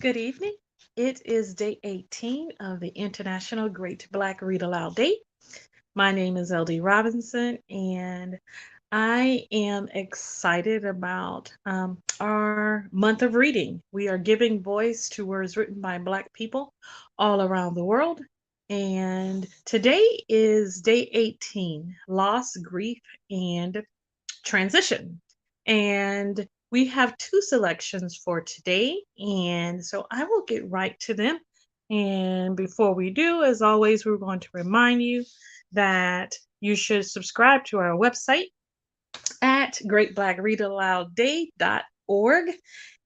Good evening. It is day 18 of the International Great Black Read Aloud Day. My name is LD Robinson, and I am excited about our month of reading. We are giving voice to words written by Black people all around the world. And today is day 18, Loss, Grief, and Transition. And we have two selections for today. And so I will get right to them. And before we do, as always, we're going to remind you that you should subscribe to our website at greatblackreadaloudday.org.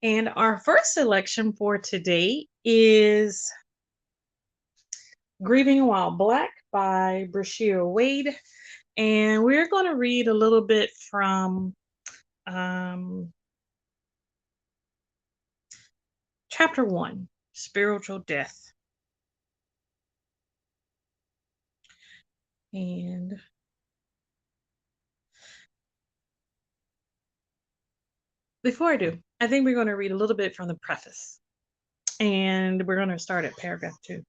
And our first selection for today is Grieving While Black by Breeshia Wade. And we're going to read a little bit from um, chapter 1, Spiritual Death. And before I do, I think we're going to read a little bit from the preface. And we're going to start at paragraph 2.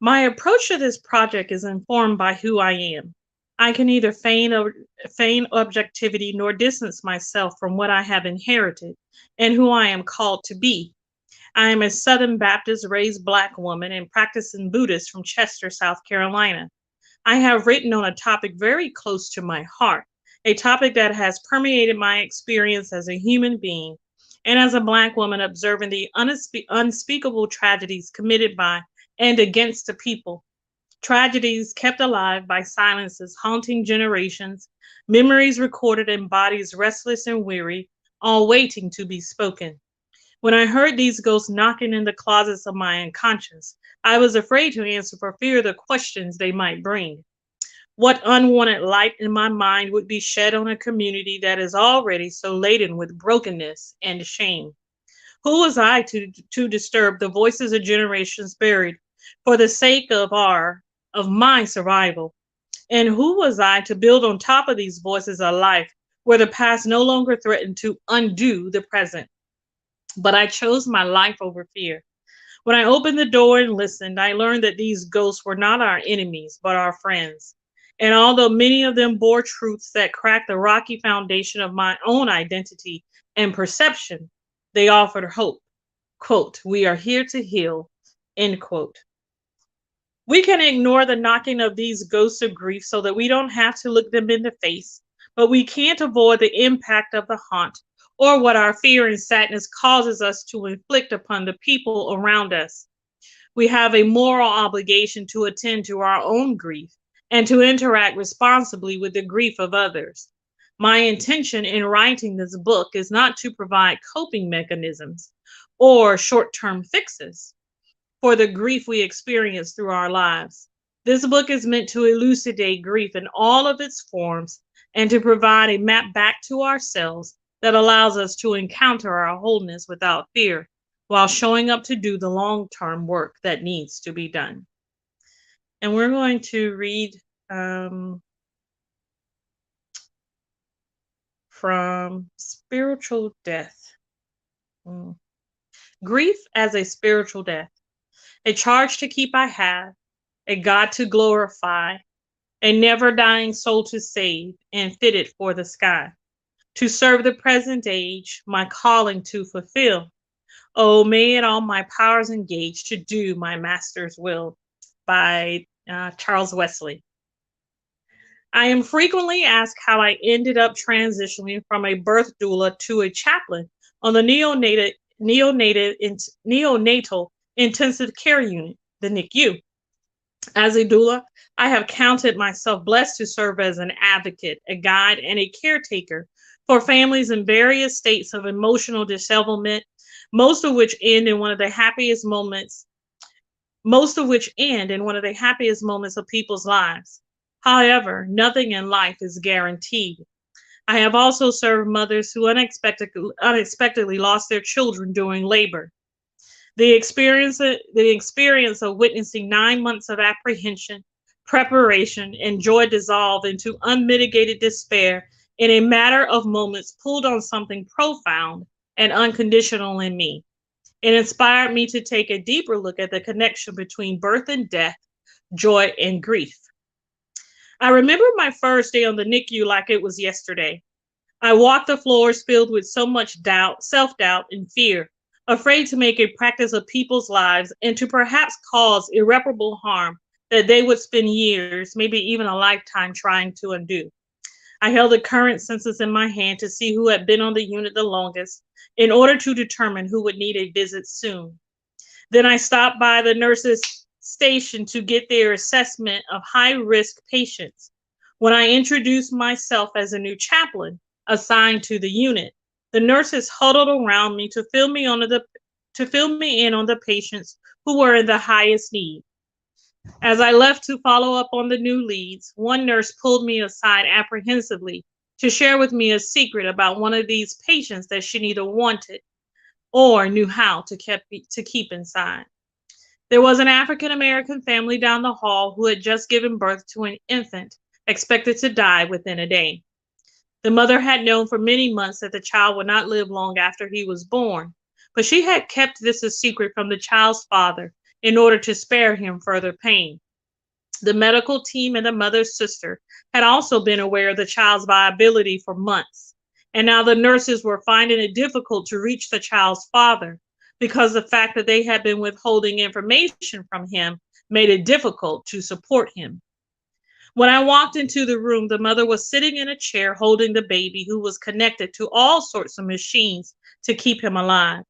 My approach to this project is informed by who I am. I can neither feign objectivity nor distance myself from what I have inherited and who I am called to be. I am a Southern Baptist raised Black woman and practicing Buddhist from Chester, South Carolina. I have written on a topic very close to my heart, a topic that has permeated my experience as a human being and as a Black woman observing the unspeakable tragedies committed by and against the people. Tragedies kept alive by silences haunting generations, memories recorded in bodies restless and weary, all waiting to be spoken. When I heard these ghosts knocking in the closets of my unconscious, I was afraid to answer for fear of the questions they might bring. What unwanted light in my mind would be shed on a community that is already so laden with brokenness and shame? Who was I to disturb the voices of generations buried for the sake of my survival? And who was I to build on top of these voices a life where the past no longer threatened to undo the present? But I chose my life over fear. When I opened the door and listened, I learned that these ghosts were not our enemies, but our friends. And although many of them bore truths that cracked the rocky foundation of my own identity and perception, they offered hope. Quote, we are here to heal, end quote. We can ignore the knocking of these ghosts of grief so that we don't have to look them in the face, but we can't avoid the impact of the haunt or what our fear and sadness causes us to inflict upon the people around us. We have a moral obligation to attend to our own grief and to interact responsibly with the grief of others. My intention in writing this book is not to provide coping mechanisms or short term fixes for the grief we experience through our lives. This book is meant to elucidate grief in all of its forms and to provide a map back to ourselves that allows us to encounter our wholeness without fear while showing up to do the long term work that needs to be done. And we're going to read from Spiritual Death. Mm. Grief as a spiritual death. A charge to keep I have, a God to glorify, a never dying soul to save, and fitted for the sky. To serve the present age, my calling to fulfill. Oh, may it all my powers engage to do my master's will. By Charles Wesley. I am frequently asked how I ended up transitioning from a birth doula to a chaplain on the neonatal intensive care unit, the NICU. As a doula, I have counted myself blessed to serve as an advocate, a guide, and a caretaker for families in various states of emotional dishevelment, most of which end in one of the happiest moments, most of which end in one of the happiest moments of people's lives. However, nothing in life is guaranteed. I have also served mothers who unexpectedly lost their children during labor. The experience of witnessing 9 months of apprehension, preparation, and joy dissolve into unmitigated despair in a matter of moments pulled on something profound and unconditional in me. It inspired me to take a deeper look at the connection between birth and death, joy and grief. I remember my first day on the NICU like it was yesterday. I walked the floors filled with so much doubt, self doubt, and fear, afraid to make a practice of people's lives and to perhaps cause irreparable harm that they would spend years, maybe even a lifetime, trying to undo. I held the current census in my hand to see who had been on the unit the longest in order to determine who would need a visit soon. Then I stopped by the nurse's station to get their assessment of high risk patients. When I introduced myself as a new chaplain assigned to the unit, the nurses huddled around me to fill me in on the patients who were in the highest need. As I left to follow up on the new leads, one nurse pulled me aside apprehensively to share with me a secret about one of these patients that she neither wanted or knew how to keep inside. There was an African American family down the hall who had just given birth to an infant expected to die within a day. The mother had known for many months that the child would not live long after he was born, but she had kept this a secret from the child's father in order to spare him further pain. The medical team and the mother's sister had also been aware of the child's viability for months, and now the nurses were finding it difficult to reach the child's father because the fact that they had been withholding information from him made it difficult to support him. When I walked into the room, the mother was sitting in a chair holding the baby who was connected to all sorts of machines to keep him alive.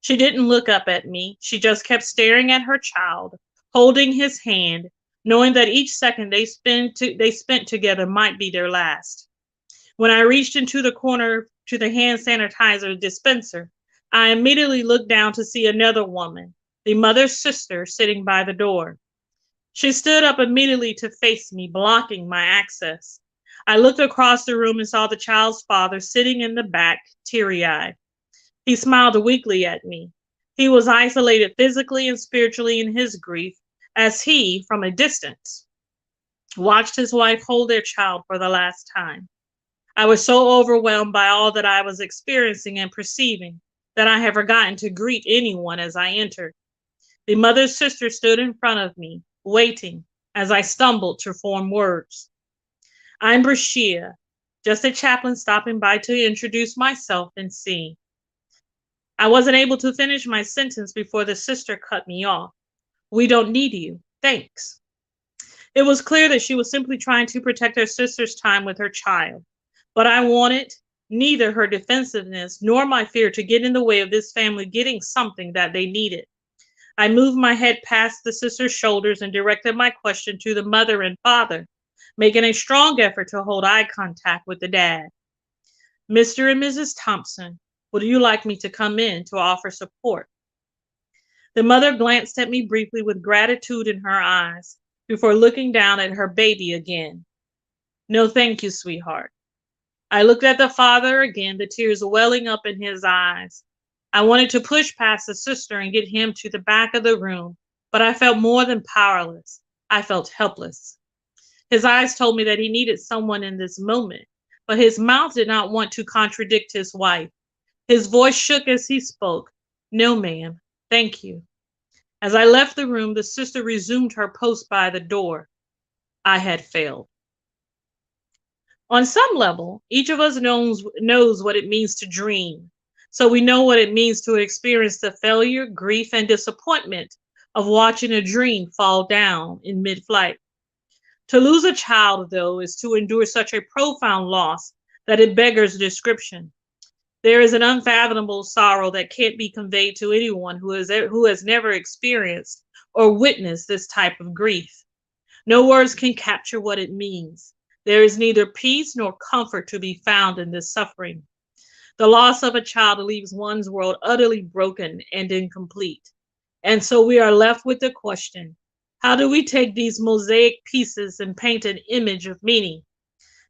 She didn't look up at me. She just kept staring at her child, holding his hand, knowing that each second they spent together might be their last. When I reached into the corner to the hand sanitizer dispenser, I immediately looked down to see another woman, the mother's sister, sitting by the door. She stood up immediately to face me, blocking my access. I looked across the room and saw the child's father sitting in the back, teary-eyed. He smiled weakly at me. He was isolated physically and spiritually in his grief as he, from a distance, watched his wife hold their child for the last time. I was so overwhelmed by all that I was experiencing and perceiving that I had forgotten to greet anyone as I entered. The mother's sister stood in front of me, waiting as I stumbled to form words. I'm Breeshia, just a chaplain stopping by to introduce myself and see. I wasn't able to finish my sentence before the sister cut me off. We don't need you. Thanks. It was clear that she was simply trying to protect her sister's time with her child. But I wanted neither her defensiveness nor my fear to get in the way of this family getting something that they needed. I moved my head past the sister's shoulders and directed my question to the mother and father, making a strong effort to hold eye contact with the dad. Mr. and Mrs. Thompson, would you like me to come in to offer support? The mother glanced at me briefly with gratitude in her eyes before looking down at her baby again. No, thank you, sweetheart. I looked at the father again, the tears welling up in his eyes. I wanted to push past the sister and get him to the back of the room, but I felt more than powerless. I felt helpless. His eyes told me that he needed someone in this moment, but his mouth did not want to contradict his wife. His voice shook as he spoke. No, ma'am. Thank you. As I left the room, the sister resumed her post by the door. I had failed. On some level, each of us knows what it means to dream. So we know what it means to experience the failure, grief, and disappointment of watching a dream fall down in mid-flight. To lose a child, though, is to endure such a profound loss that it beggars description. There is an unfathomable sorrow that can't be conveyed to anyone who has never experienced or witnessed this type of grief. No words can capture what it means. There is neither peace nor comfort to be found in this suffering. The loss of a child leaves one's world utterly broken and incomplete. And so we are left with the question, how do we take these mosaic pieces and paint an image of meaning?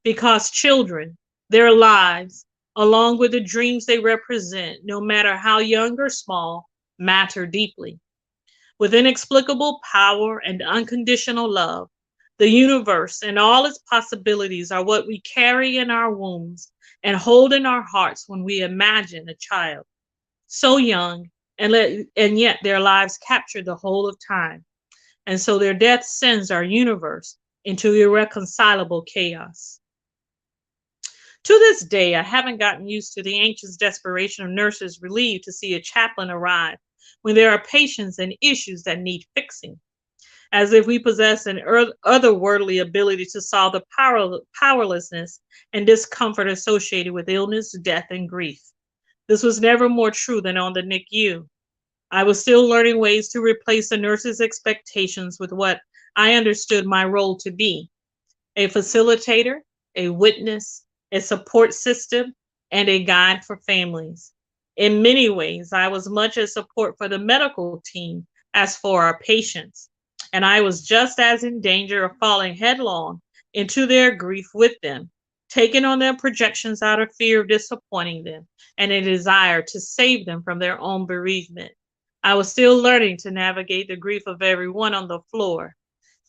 Because children, their lives, along with the dreams they represent, no matter how young or small, matter deeply. With inexplicable power and unconditional love, the universe and all its possibilities are what we carry in our wombs and hold in our hearts when we imagine a child. So young, and yet their lives captured the whole of time. And so their death sends our universe into irreconcilable chaos. To this day, I haven't gotten used to the anxious desperation of nurses relieved to see a chaplain arrive when there are patients and issues that need fixing, as if we possess an otherworldly ability to solve the powerlessness and discomfort associated with illness, death, and grief. This was never more true than on the NICU. I was still learning ways to replace the nurse's expectations with what I understood my role to be: a facilitator, a witness, a support system, and a guide for families. In many ways, I was much as support for the medical team as for our patients, and I was just as in danger of falling headlong into their grief with them, taking on their projections out of fear of disappointing them and a desire to save them from their own bereavement. I was still learning to navigate the grief of everyone on the floor,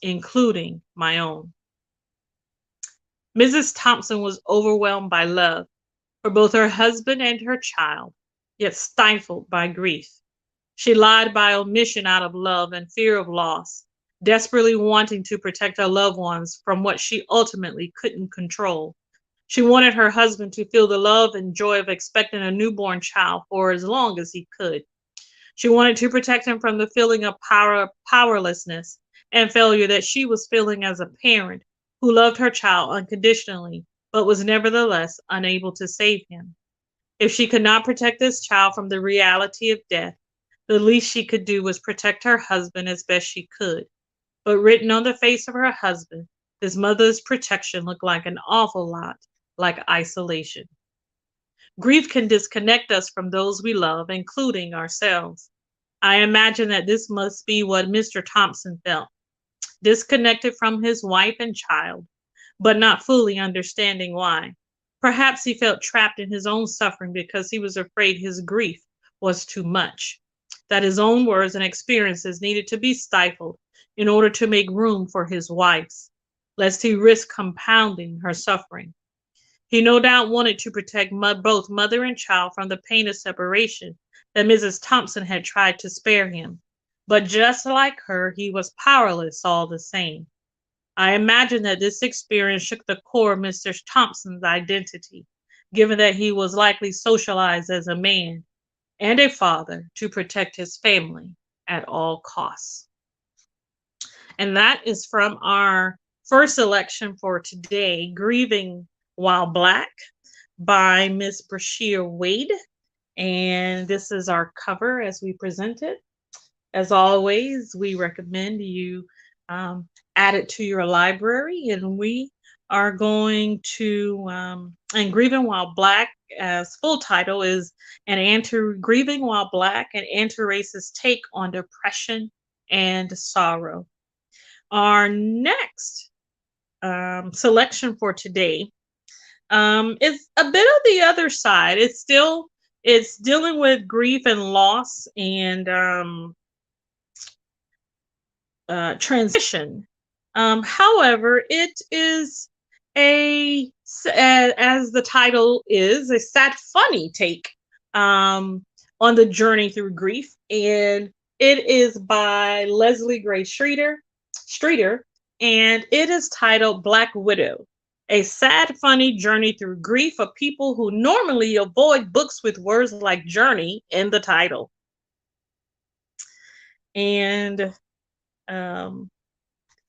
including my own. Mrs. Thompson was overwhelmed by love for both her husband and her child, yet stifled by grief. She lied by omission out of love and fear of loss, desperately wanting to protect her loved ones from what she ultimately couldn't control. She wanted her husband to feel the love and joy of expecting a newborn child for as long as he could. She wanted to protect him from the feeling of powerlessness and failure that she was feeling as a parent who loved her child unconditionally, but was nevertheless unable to save him. If she could not protect this child from the reality of death, the least she could do was protect her husband as best she could. But written on the face of her husband, this mother's protection looked like an awful lot like isolation. Grief can disconnect us from those we love, including ourselves. I imagine that this must be what Mr. Thompson felt: disconnected from his wife and child, but not fully understanding why. Perhaps he felt trapped in his own suffering because he was afraid his grief was too much, that his own words and experiences needed to be stifled in order to make room for his wife's, lest he risk compounding her suffering. He no doubt wanted to protect both mother and child from the pain of separation that Mrs. Thompson had tried to spare him. But just like her, he was powerless all the same. I imagine that this experience shook the core of Mr. Thompson's identity, given that he was likely socialized as a man and a father to protect his family at all costs. And that is from our first selection for today, Grieving While Black by Miss Breeshia Wade. And this is our cover as we present it. As always, we recommend you add it to your library, and we are going to, and Grieving While Black, as full title is Grieving While Black, an Anti-Racist Take on Depression and Sorrow. Our next selection for today is a bit of the other side. It's dealing with grief and loss and transition. However, it is as the title is, a sad, funny take on the journey through grief, and it is by Leslie Gray Streeter, and it is titled Black Widow: A Sad, Funny Journey Through Grief of People Who Normally Avoid Books with Words like journey in the title. And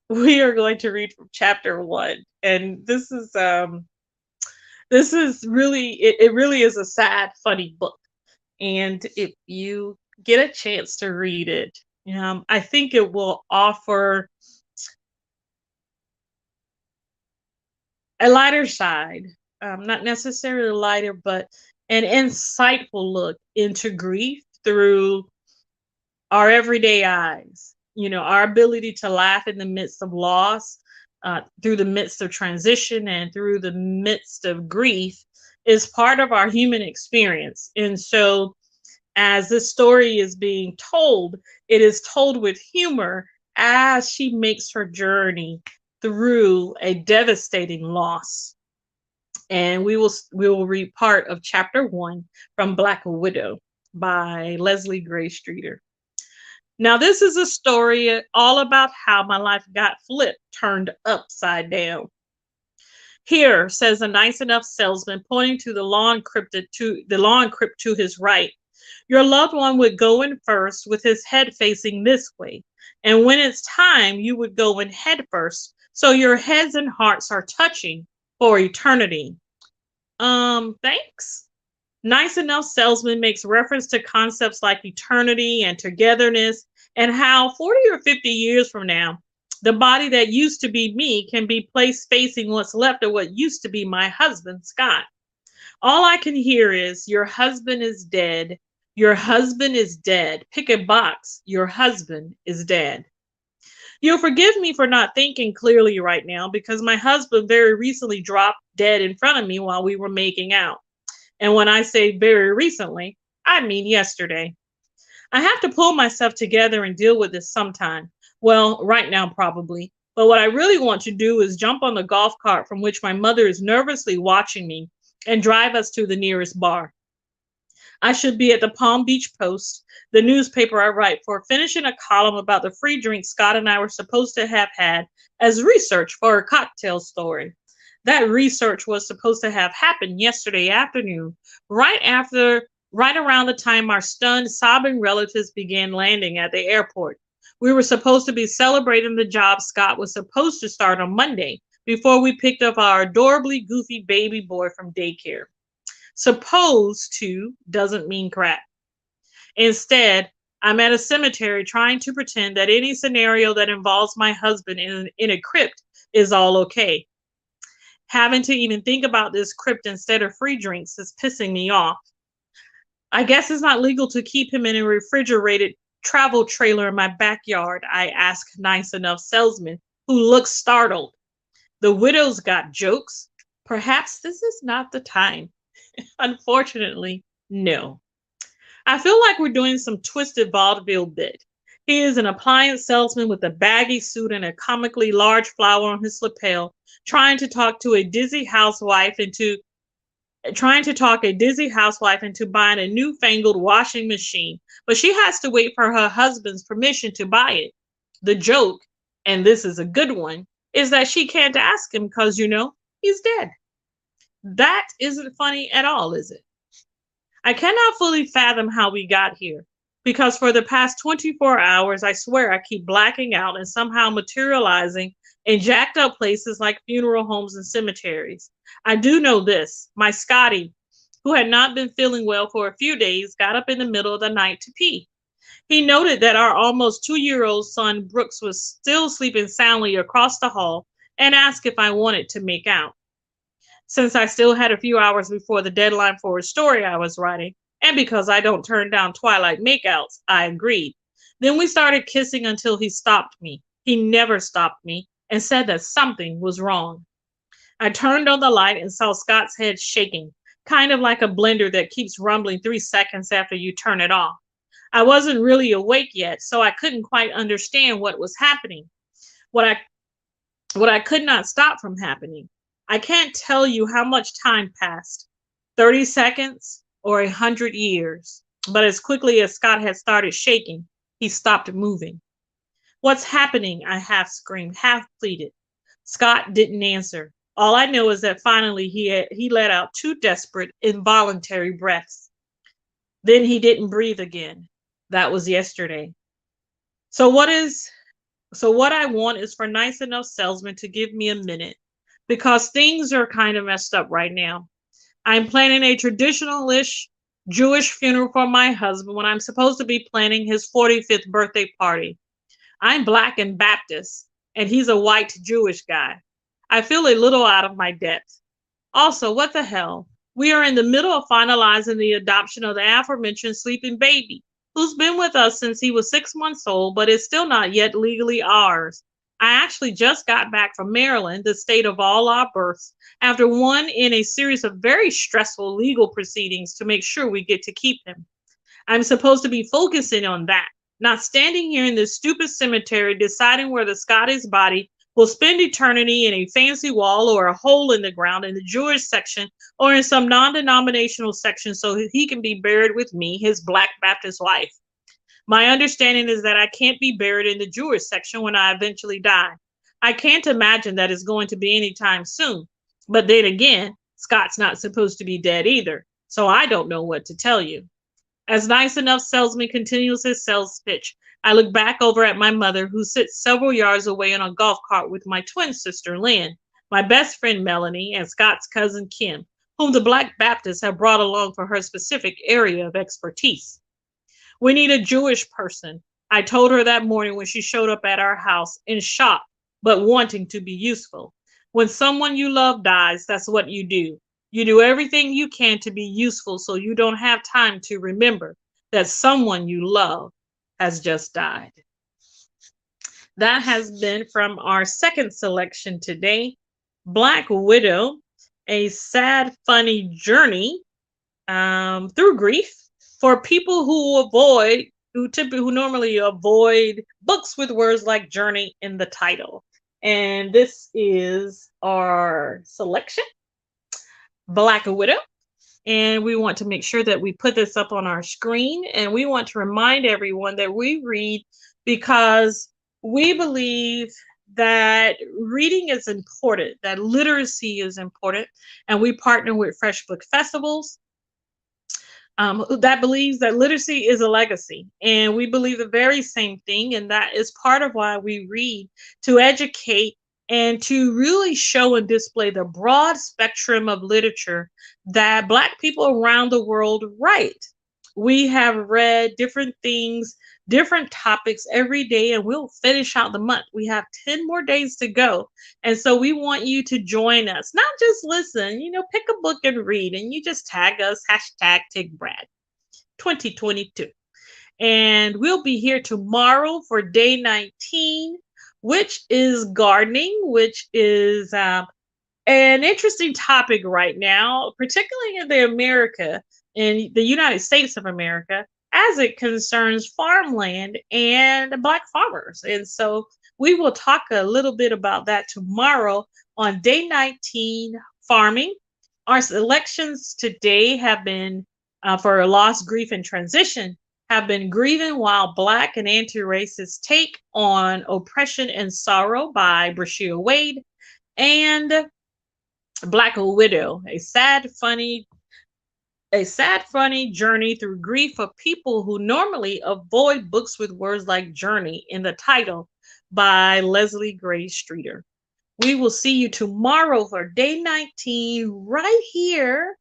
we are going to read from chapter 1. And this is really, it really is a sad, funny book. And if you get a chance to read it, I think it will offer a lighter side, not necessarily lighter, but an insightful look into grief through our everyday eyes. Our ability to laugh in the midst of loss, through the midst of transition, and through the midst of grief is part of our human experience. And so, as this story is being told, it is told with humor as she makes her journey through a devastating loss. And we will read part of chapter 1 from Black Widow. by Leslie Gray Streeter. Now, this is a story all about how my life got flipped, turned upside down. Here, says a nice enough salesman, pointing to the lawn crypt to his right. Your loved one would go in first with his head facing this way. And when it's time, you would go in head first. So your heads and hearts are touching for eternity. Thanks. Nice enough salesman makes reference to concepts like eternity and togetherness, and how 40 or 50 years from now, the body that used to be me can be placed facing what's left of what used to be my husband, Scott. All I can hear is, your husband is dead. Your husband is dead. Pick a box. Your husband is dead. You'll forgive me for not thinking clearly right now because my husband very recently dropped dead in front of me while we were making out. And when I say very recently, I mean yesterday. I have to pull myself together and deal with this sometime. Well, right now, probably. But what I really want to do is jump on the golf cart from which my mother is nervously watching me and drive us to the nearest bar. I should be at the Palm Beach Post, the newspaper I write for, finishing a column about the free drink Scott and I were supposed to have had as research for a cocktail story. That research was supposed to have happened yesterday afternoon, right around the time our stunned, sobbing relatives began landing at the airport. We were supposed to be celebrating the job Scott was supposed to start on Monday before we picked up our adorably goofy baby boy from daycare. Supposed to doesn't mean crap. Instead, I'm at a cemetery trying to pretend that any scenario that involves my husband in a crypt is all okay. Having to even think about this crypt instead of free drinks is pissing me off. I guess it's not legal to keep him in a refrigerated travel trailer in my backyard, I ask nice enough salesman, who looks startled. The widow's got jokes. Perhaps this is not the time. Unfortunately, no. I feel like we're doing some twisted vaudeville bit. He is an appliance salesman with a baggy suit and a comically large flower on his lapel, trying to talk a dizzy housewife into buying a newfangled washing machine, but she has to wait for her husband's permission to buy it. The joke, and this is a good one, is that she can't ask him because, he's dead. That isn't funny at all, is it? I cannot fully fathom how we got here, because for the past 24 hours, I swear I keep blacking out and somehow materializing in jacked up places like funeral homes and cemeteries. I do know this. My Scotty, who had not been feeling well for a few days, got up in the middle of the night to pee. He noted that our almost 2-year-old son, Brooks, was still sleeping soundly across the hall and asked if I wanted to make out. Since I still had a few hours before the deadline for a story I was writing, and because I don't turn down twilight makeouts, I agreed. Then we started kissing until he stopped me. He never stopped me and said that something was wrong. I turned on the light and saw Scott's head shaking, kind of like a blender that keeps rumbling 3 seconds after you turn it off. I wasn't really awake yet, so I couldn't quite understand what was happening. What I could not stop from happening. I can't tell you how much time passed, 30 seconds or 100 years. But as quickly as Scott had started shaking, he stopped moving. What's happening? I half screamed, half pleaded. Scott didn't answer. All I know is that finally he let out 2 desperate, involuntary breaths. Then he didn't breathe again. That was yesterday. So what I want is for nice enough salesman to give me a minute, because things are kind of messed up right now. I'm planning a traditional-ish Jewish funeral for my husband when I'm supposed to be planning his 45th birthday party. I'm Black and Baptist, and he's a white Jewish guy. I feel a little out of my depth. Also, what the hell? We are in the middle of finalizing the adoption of the aforementioned sleeping baby, who's been with us since he was 6 months old, but is still not yet legally ours. I actually just got back from Maryland, the state of all our births, after one in a series of very stressful legal proceedings to make sure we get to keep him. I'm supposed to be focusing on that, not standing here in this stupid cemetery deciding whether Scotty's body will spend eternity in a fancy wall or a hole in the ground in the Jewish section or in some non-denominational section so he can be buried with me, his Black Baptist wife. My understanding is that I can't be buried in the Jewish section when I eventually die. I can't imagine that it's going to be anytime soon. But then again, Scott's not supposed to be dead either, so I don't know what to tell you. As Nice Enough salesman continues his sales pitch, I look back over at my mother, who sits several yards away in a golf cart with my twin sister, Lynn, my best friend, Melanie, and Scott's cousin, Kim, whom the Black Baptists have brought along for her specific area of expertise. We need a Jewish person, I told her that morning when she showed up at our house, in shock, but wanting to be useful. When someone you love dies, that's what you do. You do everything you can to be useful so you don't have time to remember that someone you love has just died. That has been from our second selection today, Black Widow, a sad, funny journey through grief for people who normally avoid books with words like journey in the title. And this is our selection, Black Widow. And we want to make sure that we put this up on our screen. And we want to remind everyone that we read because we believe that reading is important, that literacy is important. And we partner with Fresh Book Festivals that believes that literacy is a legacy. And we believe the very same thing. And that is part of why we read, to educate and to really show and display the broad spectrum of literature that Black people around the world write. We have read different things, different topics every day, and we'll finish out the month. We have 10 more days to go. And so we want you to join us, not just listen, pick a book and read, and you just tag us, hashtag TigBrad 2022. And we'll be here tomorrow for day 19, which is gardening, which is an interesting topic right now, particularly in the United States of America, as it concerns farmland and Black farmers. And so we will talk a little bit about that tomorrow on day 19, farming. Our selections today have been for Loss, Grief, and Transition have been Grieving While Black and Anti-Racist Take on Oppression and Sorrow by Breeshia Wade, and Black Widow, a sad, funny journey through grief for people who normally avoid books with words like journey in the title by Leslie Gray Streeter. We will see you tomorrow for day 19 right here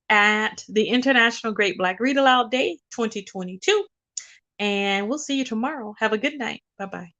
at the International Great Black Read Aloud Day 2022. And we'll see you tomorrow. Have a good night. Bye-bye.